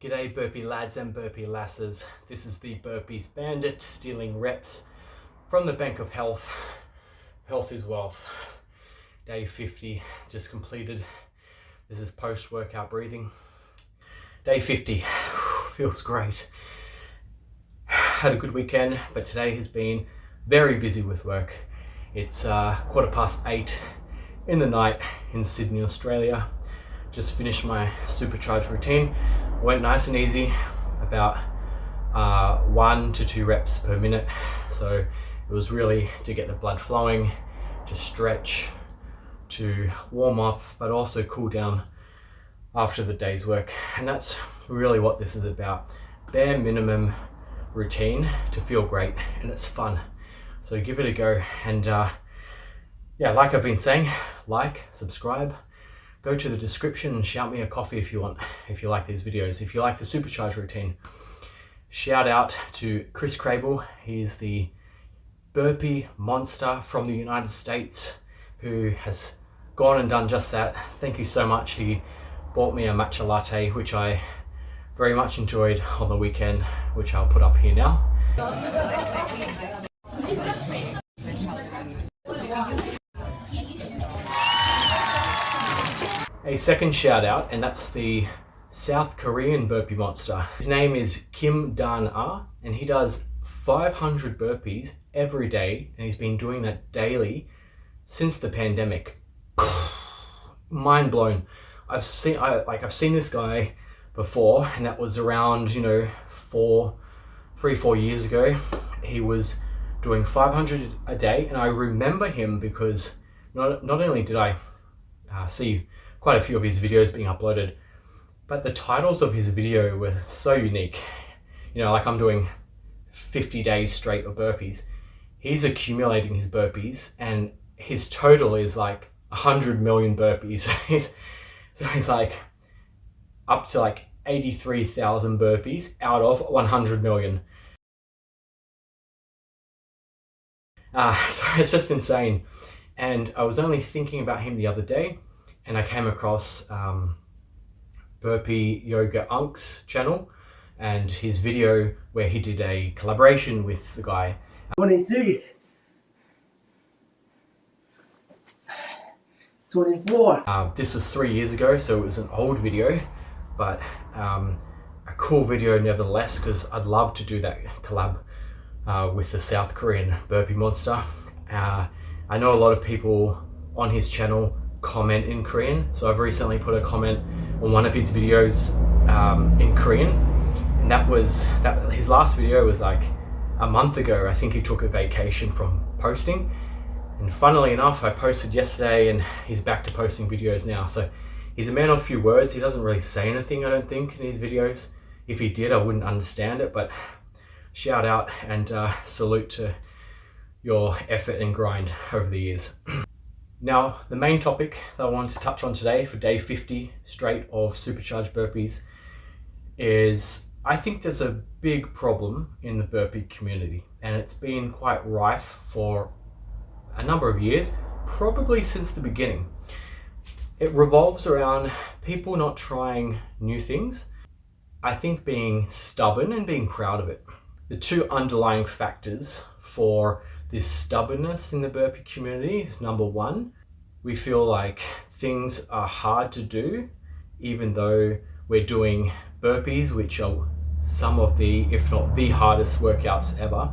G'day Burpee lads and Burpee lasses. This is the Burpees Bandit stealing reps from the Bank of Health. Health is wealth. Day 50 just completed. This is post-workout breathing. Day 50 feels great. Had a good weekend, but today has been very busy with work. It's 8:15 in the night in Sydney, Australia. Just finished my Supercharged routine. Went nice and easy, about 1 to 2 reps per minute. So it was really to get the blood flowing, to stretch, to warm up, but also cool down after the day's work. And that's really what this is about. Bare minimum routine to feel great, and it's fun. So give it a go. And yeah, like I've been saying, like, subscribe, go to the description and shout me a coffee if you want, if you like these videos, if you like the Supercharged routine. Shout out to Chris Crable. He's the Burpee monster from the United States who has gone and done just that. Thank you so much. He bought me a matcha latte, which I very much enjoyed on the weekend, which I'll put up here now. A second shout out, and that's the South Korean burpee monster. His name is Kim Dan-ah, and he does 500 burpees every day, and he's been doing that daily since the pandemic. Mind blown. I've seen this guy before, and that was around 3-4 years ago. He was doing 500 a day, and I remember him because not only did I see quite a few of his videos being uploaded, but the titles of his video were so unique. Like I'm doing 50 days straight of burpees. He's accumulating his burpees, and his total is like 100 million burpees. So he's like up to like 83,000 burpees out of 100 million. So it's just insane. And I was only thinking about him the other day, and I came across Burpee Yoga Unk's channel and his video where he did a collaboration with the guy. 23, 24. This was 3 years ago, so it was an old video, but a cool video nevertheless, because I'd love to do that collab with the South Korean burpee monster. I know a lot of people on his channel comment in Korean, so I've recently put a comment on one of his videos in Korean, and his last video was like a month ago. I think he took a vacation from posting, and funnily enough I posted yesterday and he's back to posting videos now. So he's a man of few words. He doesn't really say anything, I don't think, in his videos. If he did, I wouldn't understand it, but shout out and salute to your effort and grind over the years. Now, the main topic that I wanted to touch on today for day 50 straight of Supercharged burpees is, I think there's a big problem in the burpee community, and it's been quite rife for a number of years, probably since the beginning. It revolves around people not trying new things. I think being stubborn and being proud of it. The two underlying factors for this stubbornness in the burpee community is, number one, we feel like things are hard to do, even though we're doing burpees, which are some of the, if not the hardest workouts ever.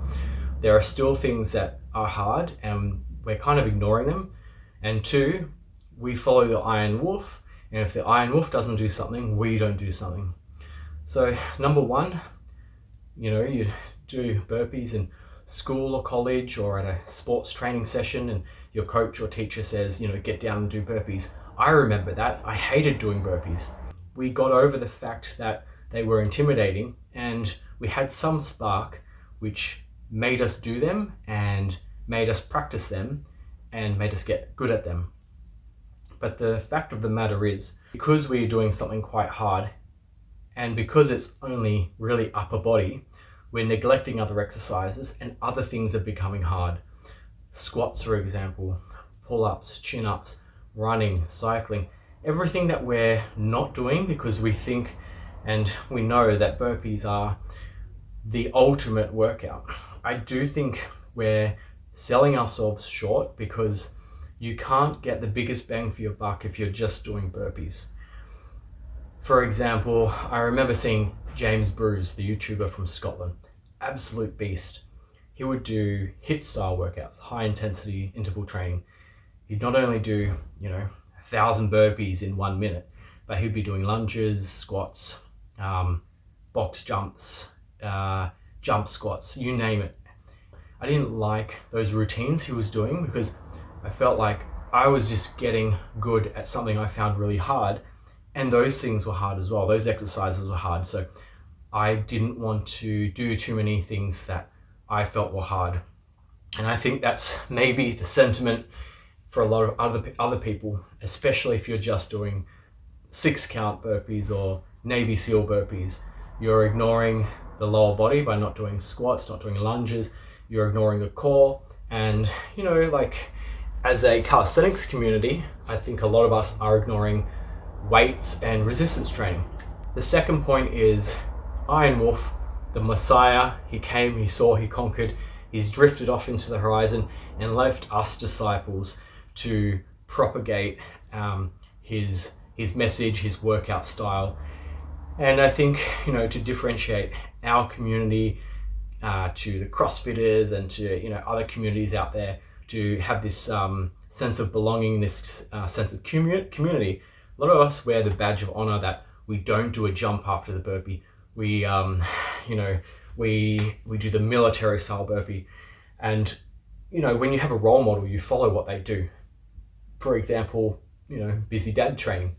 There are still things that are hard and we're kind of ignoring them. And two, we follow the Iron Wolf, and if the Iron Wolf doesn't do something, we don't do something. So number one, you do burpees in school or college or at a sports training session, and your coach or teacher says, get down and do burpees. I remember that. I hated doing burpees. We got over the fact that they were intimidating, and we had some spark which made us do them and made us practice them and made us get good at them. But the fact of the matter is, because we're doing something quite hard, and because it's only really upper body, we're neglecting other exercises, and other things are becoming hard. Squats, for example, pull-ups, chin-ups, running, cycling, everything that we're not doing because we think And we know that burpees are the ultimate workout. I do think we're selling ourselves short because you can't get the biggest bang for your buck if you're just doing burpees. For example, I remember seeing James Bruce, the YouTuber from Scotland, absolute beast. He would do HIIT style workouts, high intensity interval training. He'd not only do, 1,000 burpees in 1 minute, but he'd be doing lunges, squats, box jumps, jump squats, you name it. I didn't like those routines he was doing because I felt like I was just getting good at something I found really hard, and those things were hard as well. Those exercises were hard. So I didn't want to do too many things that I felt were hard. And I think that's maybe the sentiment for a lot of other people, especially if you're just doing 6 count burpees or Navy SEAL burpees. You're ignoring the lower body by not doing squats, not doing lunges. You're ignoring the core. And, as a calisthenics community, I think a lot of us are ignoring weights and resistance training. The second point is Iron Wolf, the Messiah. He came, he saw, he conquered. He's drifted off into the horizon and left us disciples to propagate his message, his workout style. And I think, to differentiate our community to the CrossFitters and to, other communities out there, to have this sense of belonging, this sense of community. A lot of us wear the badge of honor that we don't do a jump after the burpee. We, we do the military style burpee. And, when you have a role model, you follow what they do. For example, Busy Dad training.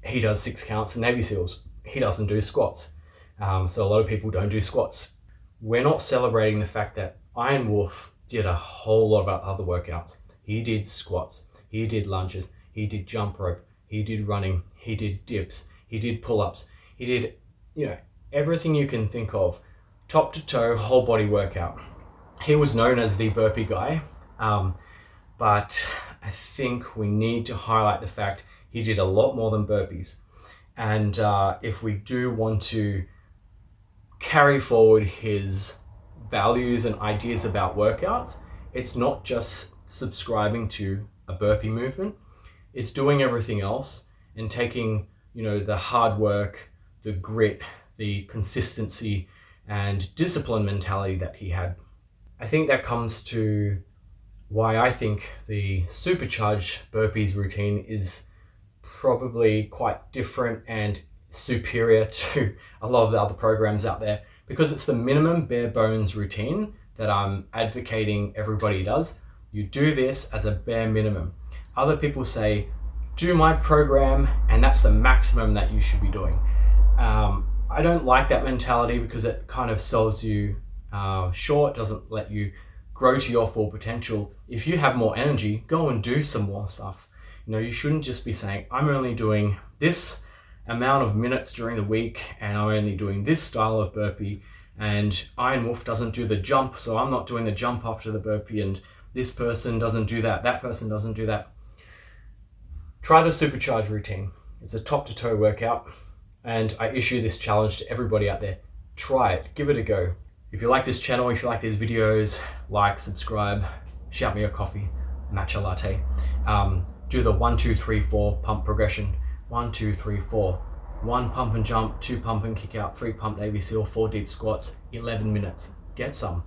He does 6 counts in Navy SEALs. He doesn't do squats. So a lot of people don't do squats. We're not celebrating the fact that Iron Wolf did a whole lot of other workouts. He did squats, he did lunges, he did jump rope, he did running, he did dips, he did pull-ups, he did, everything you can think of, top to toe, whole body workout. He was known as the burpee guy, but I think we need to highlight the fact he did a lot more than burpees. And if we do want to carry forward his values and ideas about workouts, it's not just subscribing to a burpee movement, it's doing everything else and taking, the hard work, the grit, the consistency and discipline mentality that he had. I think that comes to why I think the Supercharged burpees routine is probably quite different and superior to a lot of the other programs out there, because it's the minimum bare bones routine that I'm advocating everybody does. You do this as a bare minimum. Other people say, do my program, and that's the maximum that you should be doing. I don't like that mentality because it kind of sells you short, doesn't let you grow to your full potential. If you have more energy, go and do some more stuff. You shouldn't just be saying, I'm only doing this amount of minutes during the week and I'm only doing this style of burpee, and Iron Wolf doesn't do the jump, so I'm not doing the jump after the burpee, and this person doesn't do that, that person doesn't do that. Try the Supercharged routine. It's a top to toe workout, and I issue this challenge to everybody out there. Try it, give it a go. If you like this channel, if you like these videos, like, subscribe, shout me a coffee, matcha latte. Do the 1, 2, 3, 4 pump progression. 1, 2, 3, 4. 1 pump and jump, 2 pump and kick out, 3 pump Navy SEAL, 4 deep squats, 11 minutes. Get some.